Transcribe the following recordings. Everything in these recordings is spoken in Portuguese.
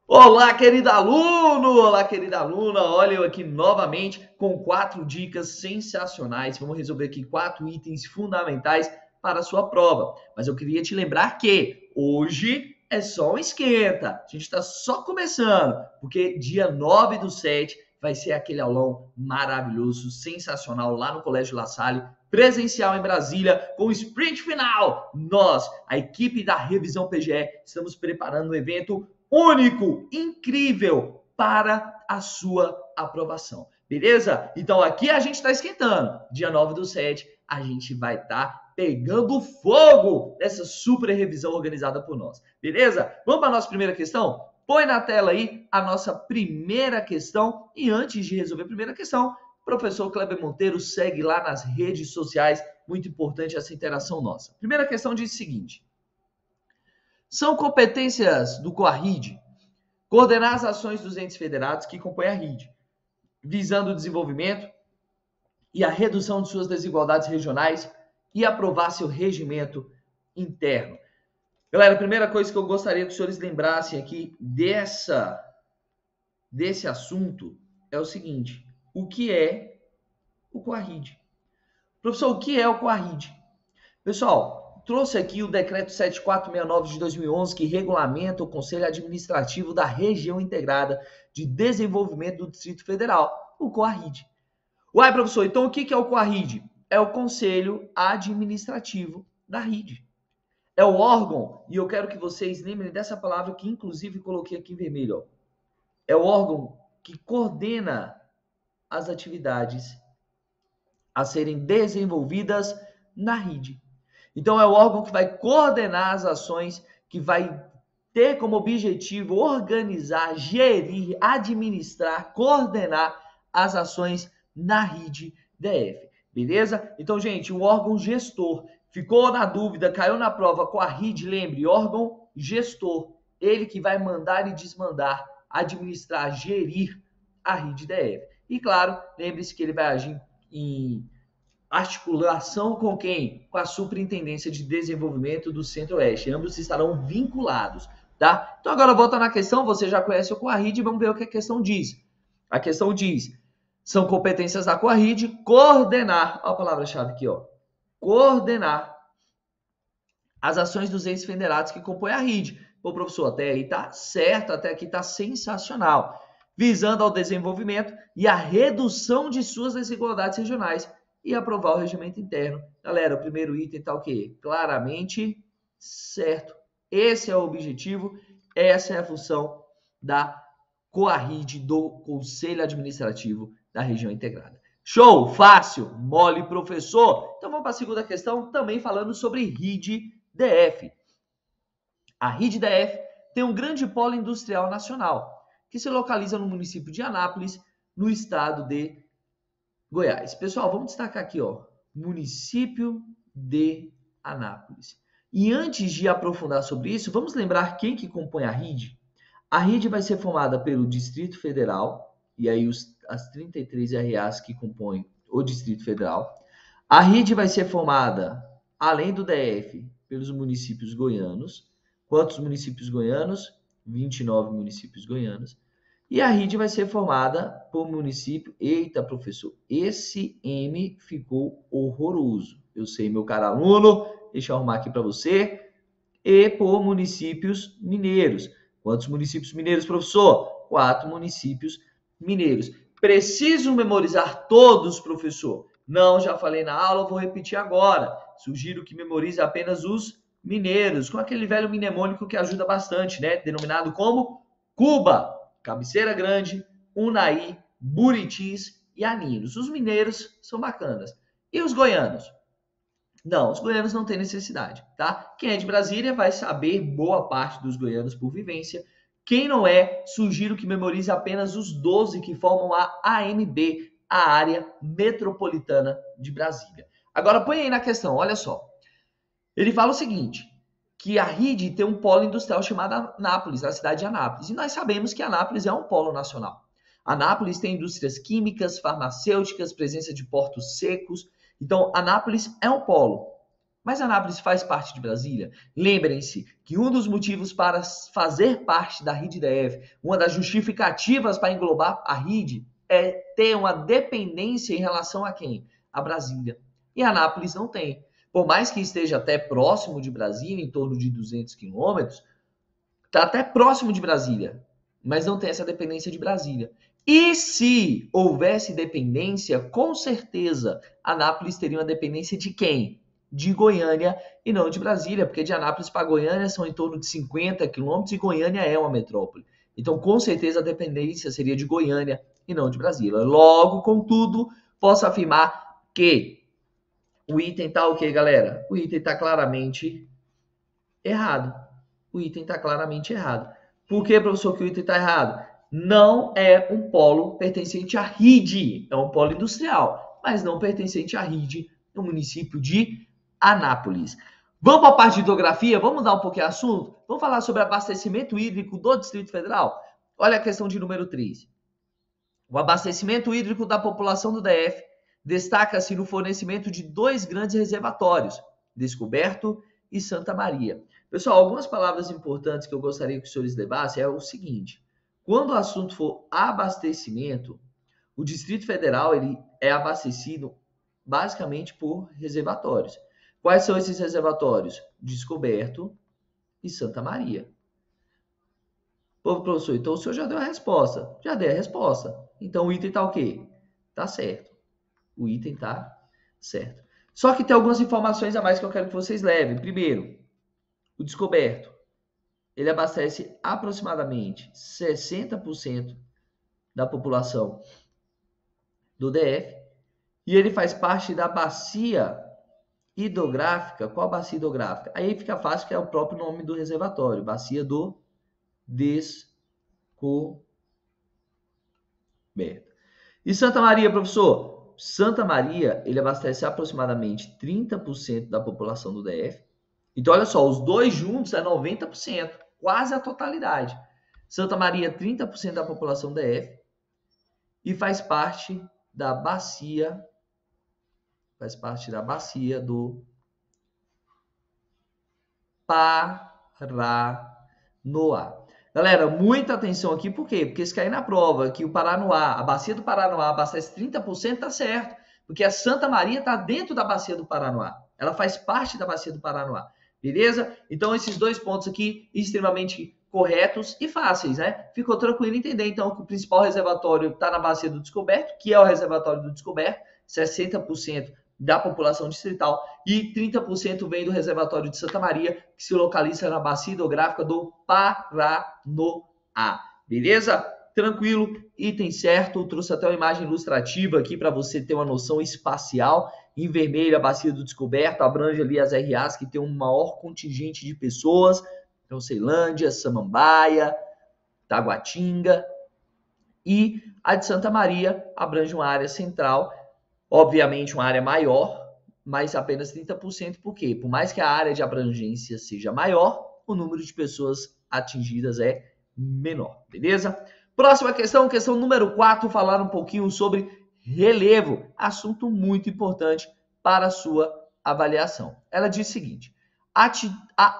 Olá, querido aluno! Olá, querida aluna! Olha eu aqui novamente com 4 dicas sensacionais. Vamos resolver aqui 4 itens fundamentais para a sua prova. Mas eu queria te lembrar que hoje é só um esquenta. A gente está só começando, porque dia 9/7 vai ser aquele aulão maravilhoso, sensacional lá no Colégio La Salle, presencial em Brasília, com o sprint final. Nós, a equipe da Revisão PGE, estamos preparando um evento único, incrível para a sua aprovação. Beleza? Então aqui a gente está esquentando. Dia 9/7 a gente vai estar pegando fogo nessa super revisão organizada por nós. Beleza? Vamos para a nossa primeira questão? Põe na tela aí a nossa primeira questão. E antes de resolver a primeira questão, o professor Kleber Monteiro segue lá nas redes sociais. Muito importante essa interação nossa. Primeira questão diz o seguinte: são competências do COARRID coordenar as ações dos entes federados que compõem a RID, visando o desenvolvimento e a redução de suas desigualdades regionais e aprovar seu regimento interno. Galera, a primeira coisa que eu gostaria que os senhores lembrassem aqui desse assunto é o seguinte: o que é o COARRID? Professor, o que é o COARRID? Pessoal, trouxe aqui o decreto 7469 de 2011, que regulamenta o Conselho Administrativo da Região Integrada de Desenvolvimento do Distrito Federal, o COARRID. Uai, professor, então o que é o COARRID? É o Conselho Administrativo da RID. É o órgão, e eu quero que vocês lembrem dessa palavra que inclusive coloquei aqui em vermelho. Ó. É o órgão que coordena as atividades a serem desenvolvidas na RID. Então, é o órgão que vai coordenar as ações, que vai ter como objetivo organizar, gerir, administrar, coordenar as ações na RID-DF. Beleza? Então, gente, o órgão gestor. Ficou na dúvida, caiu na prova com a RID, lembre, órgão gestor. Ele que vai mandar e desmandar, administrar, gerir a RID-DF. E, claro, lembre-se que ele vai agir em articulação com quem? Com a Superintendência de Desenvolvimento do Centro-Oeste. Ambos estarão vinculados, tá? Então agora volta na questão, você já conhece o COARRID, vamos ver o que a questão diz. A questão diz: são competências da COARRID coordenar, olha a palavra-chave aqui, ó, coordenar as ações dos entes federados que compõem a RID. Pô, professor, até aí tá certo, até aqui tá sensacional. Visando ao desenvolvimento e a redução de suas desigualdades regionais e aprovar o regimento interno. Galera, o primeiro item tá o quê? Claramente certo. Esse é o objetivo, essa é a função da COARRID, do Conselho Administrativo da Região Integrada. Show? Fácil? Mole, professor? Então vamos para a segunda questão, também falando sobre RID-DF. A RID-DF tem um grande polo industrial nacional, que se localiza no município de Anápolis, no estado de Goiás. Pessoal, vamos destacar aqui, ó, município de Anápolis. E antes de aprofundar sobre isso, vamos lembrar quem que compõe a RID? A RID vai ser formada pelo Distrito Federal, e aí as 33 RAs que compõem o Distrito Federal. A RID vai ser formada, além do DF, pelos municípios goianos. Quantos municípios goianos? 29 municípios goianos. E a RID vai ser formada por município... Eita, professor, esse M ficou horroroso. Eu sei, meu caro aluno, deixa eu arrumar aqui para você. E por municípios mineiros. Quantos municípios mineiros, professor? 4 municípios mineiros. Preciso memorizar todos, professor? Não, já falei na aula, vou repetir agora. Sugiro que memorize apenas os mineiros, com aquele velho mnemônico que ajuda bastante, né? Denominado como Cuba, Cabeceira Grande, Unai, Buritis e Aninhos. Os mineiros são bacanas. E os goianos? Não, os goianos não têm necessidade, tá? Quem é de Brasília vai saber boa parte dos goianos por vivência. Quem não é, sugiro que memorize apenas os 12 que formam a AMB, a Área Metropolitana de Brasília. Agora põe aí na questão, olha só. Ele fala o seguinte, que a RID tem um polo industrial chamado Anápolis, a cidade de Anápolis. E nós sabemos que Anápolis é um polo nacional. Anápolis tem indústrias químicas, farmacêuticas, presença de portos secos. Então, Anápolis é um polo. Mas Anápolis faz parte de Brasília? Lembrem-se que um dos motivos para fazer parte da RID-DF, uma das justificativas para englobar a RID, é ter uma dependência em relação a quem? A Brasília. E Anápolis não tem. Por mais que esteja até próximo de Brasília, em torno de 200 quilômetros, está até próximo de Brasília, mas não tem essa dependência de Brasília. E se houvesse dependência, com certeza, Anápolis teria uma dependência de quem? De Goiânia e não de Brasília, porque de Anápolis para Goiânia são em torno de 50 quilômetros e Goiânia é uma metrópole. Então, com certeza, a dependência seria de Goiânia e não de Brasília. Logo, contudo, posso afirmar que o item está o quê, galera? O item está claramente errado. O item está claramente errado. Por que, professor, que o item está errado? Não é um polo pertencente à RID, é um polo industrial, mas não pertencente à RID no município de Anápolis. Vamos para a parte de hidrografia? Vamos mudar um pouquinho o assunto? Vamos falar sobre abastecimento hídrico do Distrito Federal? Olha a questão de número 3. O abastecimento hídrico da população do DF destaca-se no fornecimento de 2 grandes reservatórios, Descoberto e Santa Maria. Pessoal, algumas palavras importantes que eu gostaria que os senhores levassem é o seguinte. Quando o assunto for abastecimento, o Distrito Federal ele é abastecido basicamente por reservatórios. Quais são esses reservatórios? Descoberto e Santa Maria. Pô, professor, então o senhor já deu a resposta. Já dei a resposta. Então o item está o quê? Tá certo. O item está certo. Só que tem algumas informações a mais que eu quero que vocês levem. Primeiro, o Descoberto. Ele abastece aproximadamente 60% da população do DF e ele faz parte da bacia hidrográfica. Qual bacia hidrográfica? Aí fica fácil, que é o próprio nome do reservatório, bacia do Descoberto. E Santa Maria, professor? Santa Maria, ele abastece aproximadamente 30% da população do DF. Então, olha só, os dois juntos é 90%, quase a totalidade. Santa Maria, 30% da população DF e faz parte da bacia do Paranoá. Galera, muita atenção aqui, por quê? Porque se cair na prova que o Paranoá, a bacia do Paranoá abastece 30%, tá certo. Porque a Santa Maria está dentro da bacia do Paranoá. Ela faz parte da bacia do Paranoá. Beleza? Então, esses 2 pontos aqui, extremamente corretos e fáceis, né? Ficou tranquilo entender, então, que o principal reservatório está na bacia do Descoberto, que é o reservatório do Descoberto, 60% da população distrital, e 30% vem do reservatório de Santa Maria, que se localiza na bacia hidrográfica do Paranoá. Beleza? Tranquilo, item certo. Eu trouxe até uma imagem ilustrativa aqui para você ter uma noção espacial. Em vermelho, a bacia do Descoberto abrange ali as RAs que tem um maior contingente de pessoas. Então, Ceilândia, Samambaia, Taguatinga. E a de Santa Maria abrange uma área central, obviamente uma área maior, mas apenas 30%. Por quê? Por mais que a área de abrangência seja maior, o número de pessoas atingidas é menor. Beleza? Próxima questão, questão número 4, falar um pouquinho sobre relevo, assunto muito importante para a sua avaliação. Ela diz o seguinte: a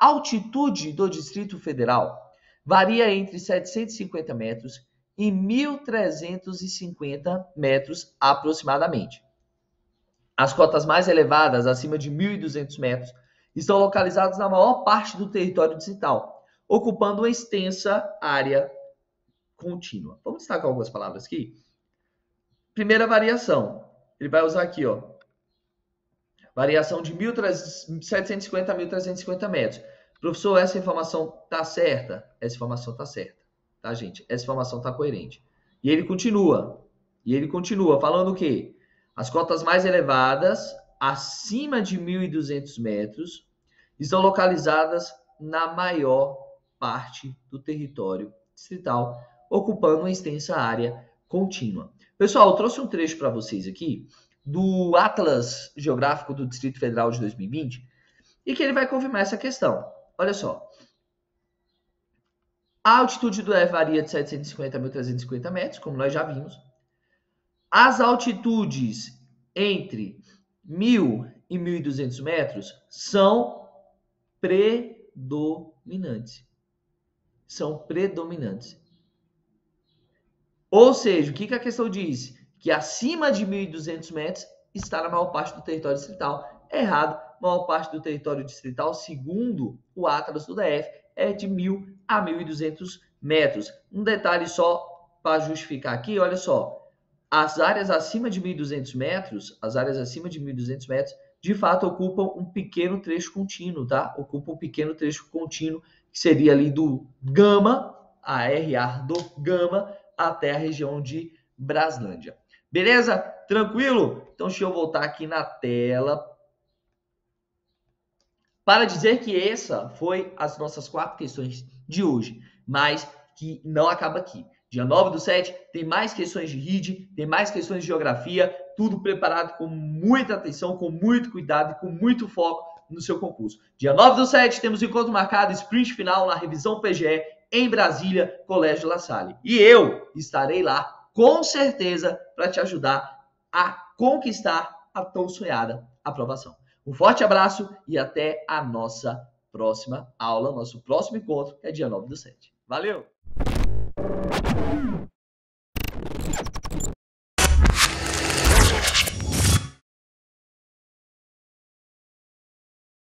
altitude do Distrito Federal varia entre 750 metros e 1.350 metros aproximadamente. As cotas mais elevadas, acima de 1.200 metros, estão localizadas na maior parte do território distrital, ocupando uma extensa área contínua. Vamos destacar algumas palavras aqui. Primeira variação, ele vai usar aqui, ó, variação de 750 a 1.350 metros. Professor, essa informação está certa? Essa informação está certa, tá, gente? Essa informação está coerente. E ele continua falando o quê? As cotas mais elevadas, acima de 1.200 metros, estão localizadas na maior parte do território distrital, ocupando uma extensa área contínua. Pessoal, eu trouxe um trecho para vocês aqui do Atlas Geográfico do Distrito Federal de 2020 e que ele vai confirmar essa questão. Olha só. A altitude do DF varia de 750 a 1.350 metros, como nós já vimos. As altitudes entre 1.000 e e 1.200 metros são predominantes. São predominantes. Ou seja, o que a questão diz? Que acima de 1.200 metros está na maior parte do território distrital. Errado. Maior parte do território distrital, segundo o Atlas do DF, é de 1.000 a 1.200 metros. Um detalhe só para justificar aqui, olha só. As áreas acima de 1.200 metros, de fato, ocupam um pequeno trecho contínuo, tá? Ocupam um pequeno trecho contínuo, que seria ali do Gama, a RA do Gama, até a região de Braslândia. Beleza? Tranquilo? Então, deixa eu voltar aqui na tela para dizer que essa foi as nossas 4 questões de hoje, mas que não acaba aqui. Dia 9/7 tem mais questões de RID, tem mais questões de geografia, tudo preparado com muita atenção, com muito cuidado e com muito foco no seu concurso. Dia 9/7 temos o encontro marcado, sprint final na revisão PGE em Brasília, Colégio La Salle. E eu estarei lá, com certeza, para te ajudar a conquistar a tão sonhada aprovação. Um forte abraço e até a nossa próxima aula, nosso próximo encontro, que é dia 9/7. Valeu!